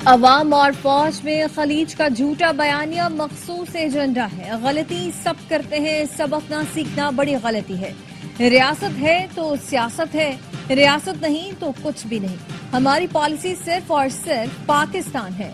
عوام اور فوج میں خلیج کا جھوٹا بیانیہ مخصوص ایجنڈا ہے. غلطی سب کرتے ہیں, سبق نہ سیکھنا بڑی غلطی ہے. ریاست ہے تو سیاست ہے, ریاست نہیں تو کچھ بھی نہیں. ہماری پالیسی صرف اور صرف پاکستان ہے.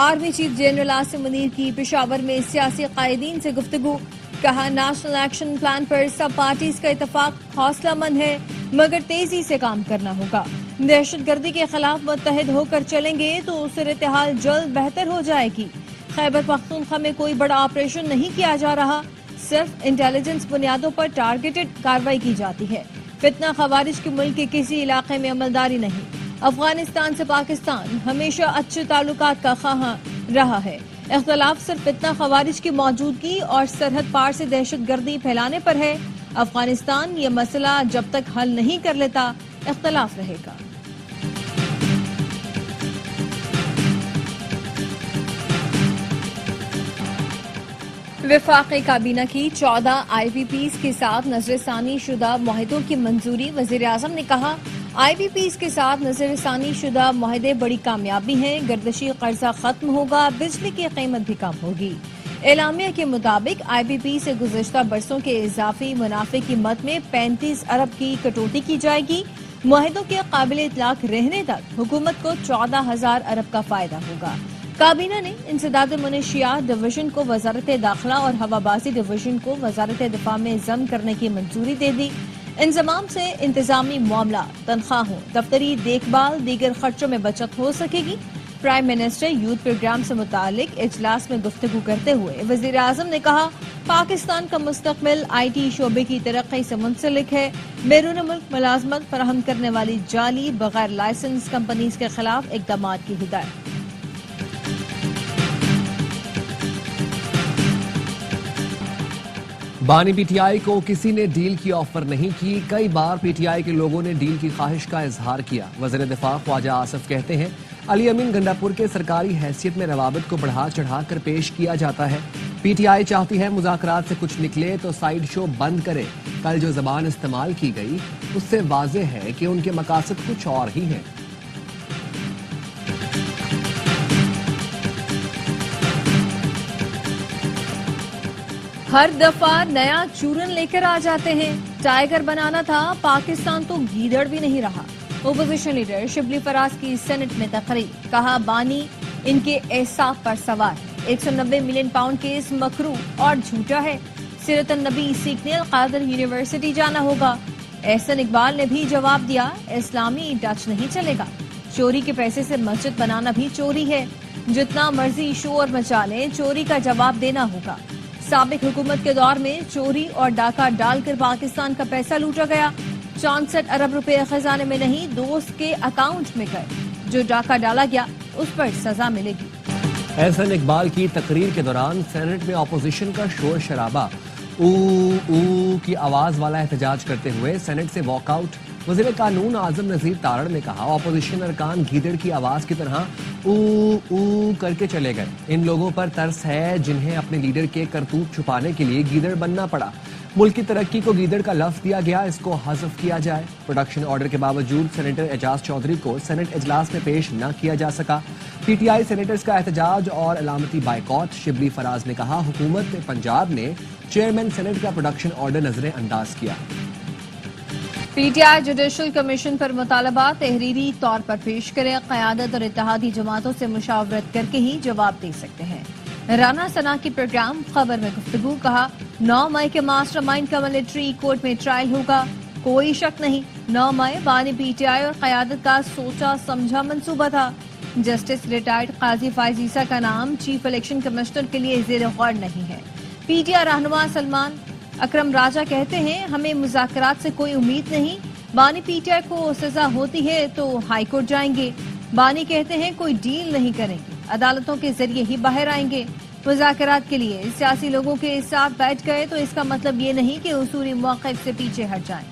Army chief general Asim Munir کی پشاور میں سیاسی قائدین سے گفتگو. کہا نیشنل ایکشن پلان پر سب پارٹیز کا اتفاق حوصلہ مند ہے, مگر تیزی سے کام کرنا ہوگا. دہشت گردی کے خلاف متحد ہو کر چلیں گے تو صورتحال جلد بہتر ہو جائے گی. خیبر پختونخوا میں کوئی بڑا آپریشن نہیں کیا جا رہا, صرف انٹیلیجنس بنیادوں پر ٹارگیٹڈ کارروائی کی جاتی ہے. فتنہ خوارج کے ملک کے کسی علاقے میں عملداری نہیں. افغانستان سے پاکستان ہمیشہ اچھے تعلقات کا خواہاں رہا ہے. اختلاف صرف فتنہ خوارج کی موجودگی اور سرحد پار سے دہشت گردی پھیلانے پر ہے. افغانستان یہ مسئلہ جب تک حل نہیں کر لیتا اختلاف رہے گا. وفاقی کابینہ کی 14 آئی پی پیز کے ساتھ نظر ثانی شدہ معاہدوں کی منظوری. وزیر اعظم نے کہا آئی پی پیز کے ساتھ نظر ثانی شدہ معاہدے بڑی کامیابی ہیں. گردشی قرضہ ختم ہوگا, بجلی کی قیمت بھی کم ہوگی. اعلامیہ کے مطابق آئی پی پی سے گزشتہ برسوں کے اضافی منافع کی مد میں 35 ارب کی کٹوتی کی جائے گی. معاہدوں کے قابل اطلاق رہنے تک حکومت کو 14,000 ارب کا فائدہ ہوگا. کابینہ نے انسداد منشیات ڈویژن کو وزارت داخلہ اور ہوابازی ڈویژن کو وزارت دفاع میں ضم کرنے کی منظوری دے دی. انضمام سے انتظامی معاملات, تنخواہوں, دفتری دیکھ بھال, دیگر خرچوں میں بچت ہو سکے گی. پرائم منسٹر یوتھ پروگرام سے متعلق اجلاس میں گفتگو کرتے ہوئے وزیر اعظم نے کہا پاکستان کا مستقبل آئی ٹی شعبے کی ترقی سے منسلک ہے. بیرون ملک ملازمت فراہم کرنے والی جعلی بغیر لائسنس کمپنیز کے خلاف اقدامات کی ہدایت. بانی پی ٹی آئی کو کسی نے ڈیل کی آفر نہیں کی. کئی بار پی ٹی آئی کے لوگوں نے ڈیل کی خواہش کا اظہار کیا. وزیر دفاع خواجہ آصف کہتے ہیں علی امین گنڈاپور کے سرکاری حیثیت میں روابط کو بڑھا چڑھا کر پیش کیا جاتا ہے. پی ٹی آئی چاہتی ہے مذاکرات سے کچھ نکلے تو سائیڈ شو بند کرے. کل جو زبان استعمال کی گئی اس سے واضح ہے کہ ان کے مقاصد کچھ اور ہی ہیں. ہر دفعہ نیا چورن لے کر آ جاتے ہیں. ٹائیگر بنانا تھا, پاکستان تو گیدڑ بھی نہیں رہا. اپوزیشن لیڈر شبلی فراز کی سینٹ میں تقریر. کہا بانی ان کے احساس پر سوار ہے. 190 ملین پاؤنڈ کیس مکرو اور جھوٹا ہے. سیرت النبی سیکھنے القادر یونیورسٹی جانا ہوگا. احسن اقبال نے بھی جواب دیا اسلامی ٹچ نہیں چلے گا. چوری کے پیسے سے مسجد بنانا بھی چوری ہے. جتنا مرضی شور مچا لیں چوری کا جواب دینا ہوگا. سابق حکومت کے دور میں چوری اور ڈاکہ ڈال کر پاکستان کا پیسہ لوٹا گیا. 64 ارب روپے خزانے میں نہیں دوست کے اکاؤنٹ میں گئے. جو ڈاکہ ڈالا گیا اس پر سزا ملے گی. احسن اقبال کی تقریر کے دوران سینٹ میں اپوزیشن کا شور شرابہ. او او کی آواز والا احتجاج کرتے ہوئے سینٹ سے واک آؤٹ. وزیر قانون اعظم نذیر تارڑ نے کہا اپوزیشن ارکان گیدڑ کی آواز کی طرح او او کر کے چلے گئے. ان لوگوں پر ترس ہے جنہیں اپنے لیڈر کے کرتوت چھپانے کے لیے گیدڑ بننا پڑا. ملک کی ترقی کو گیدڑ کا لفظ دیا گیا, اس کو حذف کیا جائے. پروڈکشن آرڈر کے باوجود سینیٹر اعجاز چودھری کو سینٹ اجلاس میں پیش نہ کیا جا سکا. پی ٹی آئی سینیٹرز کا احتجاج اور علامتی بائیکاٹ. شبلی فراز نے کہا حکومت پنجاب نے چیئرمین سینٹ کا پروڈکشن آرڈر نظر انداز کیا. P T I judicial commission پر مطالبہ تحریری طور پر پیش کرے. قیادت اور اتحادی جماعتوں سے مشاورت کر کے ہی جواب دے سکتے ہیں. رانا ثنا کی پروگرام خبر میں گفتگو. کہا 9 مئی کے ماسٹر مائنڈ کا ملٹری کورٹ میں ٹرائل ہوگا. کوئی شک نہیں 9 مئی بانی پی ٹی آئی اور قیادت کا سوچا سمجھا منصوبہ تھا. جسٹس ریٹائرڈ قاضی فائز عیسیٰ کا نام چیف الیکشن کمشنر کے لیے زیر غور نہیں ہے. پی ٹی آئی رہنما سلمان اکرم راجہ کہتے ہیں ہمیں مذاکرات سے کوئی امید نہیں. بانی پی ٹی آئی کو سزا ہوتی ہے تو ہائی کورٹ جائیں گے. بانی کہتے ہیں کوئی ڈیل نہیں کریں گے, عدالتوں کے ذریعے ہی باہر آئیں گے. مذاکرات کے لیے سیاسی لوگوں کے ساتھ بیٹھ گئے تو اس کا مطلب یہ نہیں کہ اصولی موقف سے پیچھے ہٹ جائیں.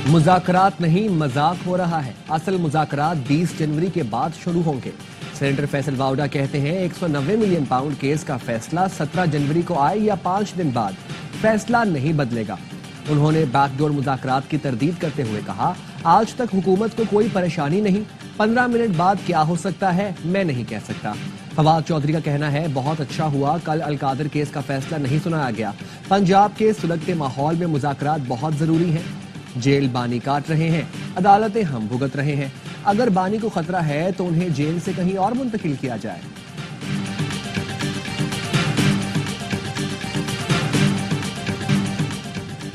مذاکرات نہیں مذاق ہو رہا ہے. اصل مذاکرات 20 جنوری کے بعد شروع ہوں گے. سینیٹر فیصل واؤڈا کہتے ہیں 190 ملین پاؤنڈ کیس کا فیصلہ 17 جنوری کو آئے یا 5 دن بعد فیصلہ نہیں بدلے گا. انہوں نے بیک ڈور مذاکرات کی تردید کرتے ہوئے کہا آج تک حکومت کو کوئی پریشانی نہیں، 15 منٹ بعد کیا ہو سکتا ہے میں نہیں کہہ سکتا۔ فواد چودھری کا کہنا ہے بہت اچھا ہوا کل القادر کیس کا فیصلہ نہیں سنایا گیا، پنجاب کے سلگتے ماحول میں مذاکرات بہت ضروری ہیں، جیل بانی کاٹ رہے ہیں، عدالتیں ہم بھگت رہے ہیں، اگر بانی کو خطرہ ہے تو انہیں جیل سے کہیں اور منتقل کیا جائے۔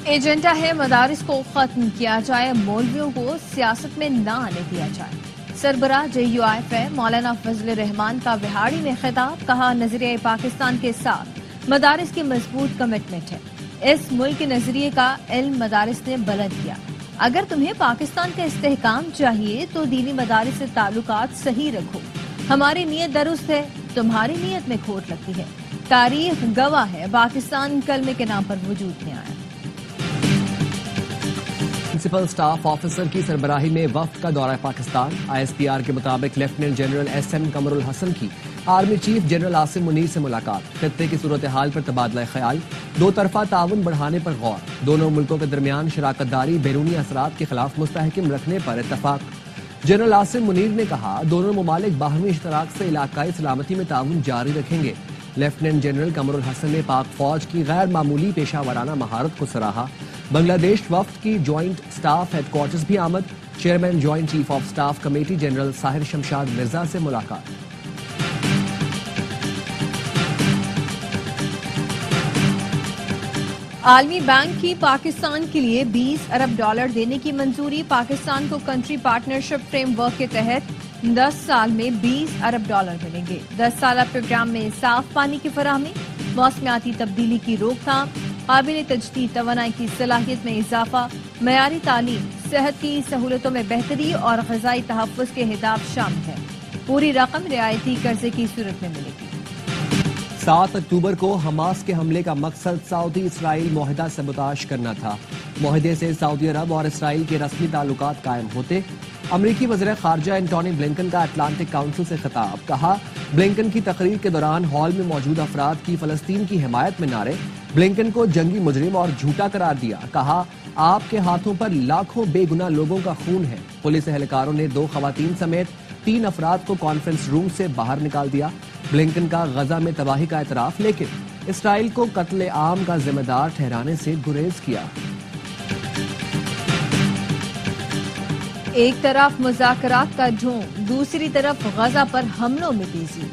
ایجنڈا ہے مدارس کو ختم کیا جائے، مولویوں کو سیاست میں نہ آنے دیا جائے۔ سربراہ JUIF مولانا فضل الرحمان کا بہاڑی میں خطاب، کہا نظریہ پاکستان کے ساتھ مدارس کی مضبوط کمٹمنٹ ہے، اس ملک کے نظریے کا علم مدارس نے بلند کیا، اگر تمہیں پاکستان کا استحکام چاہیے تو دینی مدارس سے تعلقات صحیح رکھو، ہماری نیت درست ہے، تمہاری نیت میں کھوٹ لگتی ہے، تاریخ گواہ ہے پاکستان کلمے کے نام پر وجود میں آیا۔ پرنسپل سٹاف آفیسر کی سربراہی میں وفد کا دورہ پاکستان، ISPR کے مطابق لیفٹیننٹ جنرل SM قمر الحسن کی army chief general Asim Munir سے ملاقات، خطے کی صورتحال پر تبادلہ خیال، دو طرفہ تعاون بڑھانے پر غور، دونوں ملکوں کے درمیان شراکت داری بیرونی اثرات کے خلاف مستحکم رکھنے پر اتفاق۔ جنرل عاصم منیر نے کہا دونوں ممالک باہمی اشتراک سے علاقائی سلامتی میں تعاون جاری رکھیں گے۔ لیفٹیننٹ جنرل قمر الحسن نے پاک فوج کی غیر معمولی پیشہ ورانہ مہارت کو سراہا۔ بنگلہ دیش وفد کی جوائنٹ سٹاف ہیڈ کوارٹرز بھی آمد، chairman joint chief of staff committee general Sahir Shamshad Mirza سے ملاقات۔ عالمی بینک کی پاکستان کے لیے $20 ارب دینے کی منظوری، پاکستان کو کنٹری پارٹنرشپ فریم ورک کے تحت 10 سال میں $20 ارب ملیں گے۔ 10 سالہ پروگرام میں صاف پانی کی فراہمی، موسمیاتی تبدیلی کی روک تھام، قابل تجدید توانائی کی صلاحیت میں اضافہ، معیاری تعلیم، صحت کی سہولتوں میں بہتری اور غذائی تحفظ کے اہداف شامل ہیں۔ پوری رقم رعایتی قرضے کی صورت میں ملے گی۔ 7 اکتوبر کو حماس کے حملے کا مقصد سعودی اسرائیل معاہدہ سبوتاژ کرنا تھا۔ معاہدے سے سعودی عرب اور اسرائیل کے رسمی تعلقات قائم ہوتے۔ امریکی وزیر خارجہ انٹونی بلنکن کا اٹلانٹک کاؤنسل سے خطاب، کہا بلنکن کی تقریر کے دوران ہال میں موجود افراد کی فلسطین کی حمایت میں نعرے، بلنکن کو جنگی مجرم اور جھوٹا قرار دیا، کہا آپ کے ہاتھوں پر لاکھوں بے گناہ لوگوں کا خون ہے۔ پولیس اہلکاروں نے 2 خواتین سمیت 3 افراد کو کانفرنس روم سے باہر نکال دیا۔ بلنکن کا غزہ میں تباہی کا اعتراف، لیکن اسرائیل کو قتل عام کا ذمہ دار ٹھہرانے سے گریز کیا۔ ایک طرف مذاکرات کا جھوم، دوسری طرف غزہ پر حملوں میں تیزی،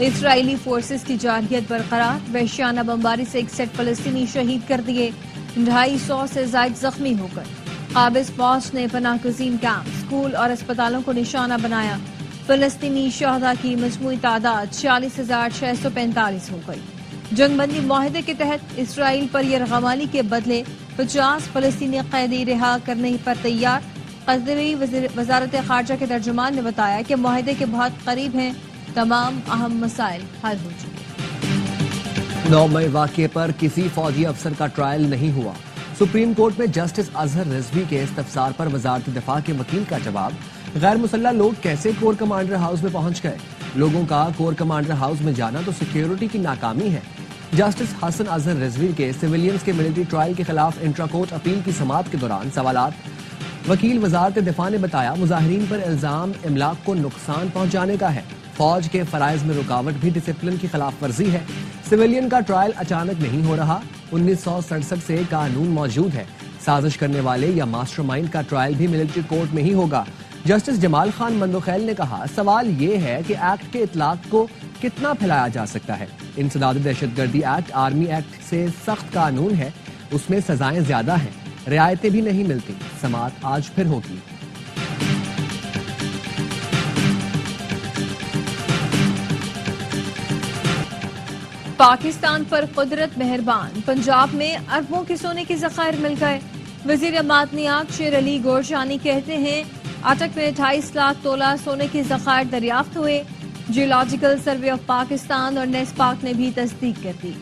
اسرائیلی فورسز کی جارحیت برقرار، وحشیانہ بمباری سے 61 فلسطینی شہید کر دیے، 250 سے زائد زخمی ہو کر قابض فوج نے پناہ گزین کیمپ، اسکول اور اسپتالوں کو نشانہ بنایا۔ فلسطینی شہداء کی مجموعی تعداد 46,645 ہو گئی۔ جنگ بندی معاہدے کے تحت اسرائیل پر یرغمالی کے بدلے 50 فلسطینی قیدی رہا کرنے پر تیار۔ قطری وزارت خارجہ کے ترجمان نے بتایا کہ معاہدے کے بہت قریب ہیں، تمام اہم مسائل حل ہو چکے۔ 9 مئی واقعے پر کسی فوجی افسر کا ٹرائل نہیں ہوا، سپریم کورٹ میں جسٹس اظہر رضوی کے استفسار پر وزارت دفاع کے وکیل کا جواب، غیر مسلح لوگ کیسے کور کمانڈر ہاؤس میں پہنچ گئے؟ لوگوں کا کور کمانڈر ہاؤس میں جانا تو سیکیورٹی کی ناکامی ہے۔ جسٹس حسن اظہر رضوی کے سویلینز کے ملٹری ٹرائل کے خلاف انٹرا کورٹ اپیل کی سماعت کے دوران سوالات، وکیل وزارت دفاع نے بتایا مظاہرین پر الزام املاک کو نقصان پہنچانے کا ہے، فوج کے فرائض میں رکاوٹ بھی ڈسپلن کی خلاف ورزی ہے، سویلین کا ٹرائل اچانک نہیں ہو رہا، 1967 سے قانون موجود ہے، سازش کرنے والے یا ماسٹر مائنڈ کا ٹرائل بھی ملٹری کورٹ میں ہی ہوگا۔ جسٹس جمال خان مندوخیل نے کہا سوال یہ ہے کہ ایکٹ کے اطلاق کو کتنا پھیلایا جا سکتا ہے، انسداد دہشت گردی ایکٹ آرمی ایکٹ سے سخت قانون ہے، اس میں سزائیں زیادہ ہیں، رعایتیں بھی نہیں ملتی۔ سماعت آج پھر ہوگی۔ پاکستان پر قدرت مہربان، پنجاب میں اربوں کے سونے کے ذخائر مل گئے۔ وزیر معدنیات شیر علی گورجانی کہتے ہیں اٹک میں 28 لاکھ تولہ سونے کے ذخائر دریافت ہوئے۔ جیولوجیکل سروے آف پاکستان اور نیسپاک نے بھی تصدیق کر دی۔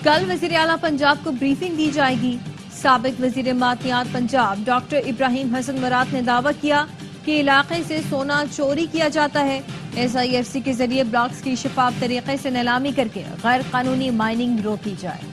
کل وزیر اعلیٰ پنجاب کو بریفنگ دی جائے گی۔ سابق وزیر معدنیات پنجاب ڈاکٹر ابراہیم حسن مراد نے دعویٰ کیا کہ علاقے سے سونا چوری کیا جاتا ہے، SIFC کے ذریعے بلاکس کی شفاف طریقے سے نیلامی کر کے غیر قانونی مائننگ روکی جائے۔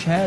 6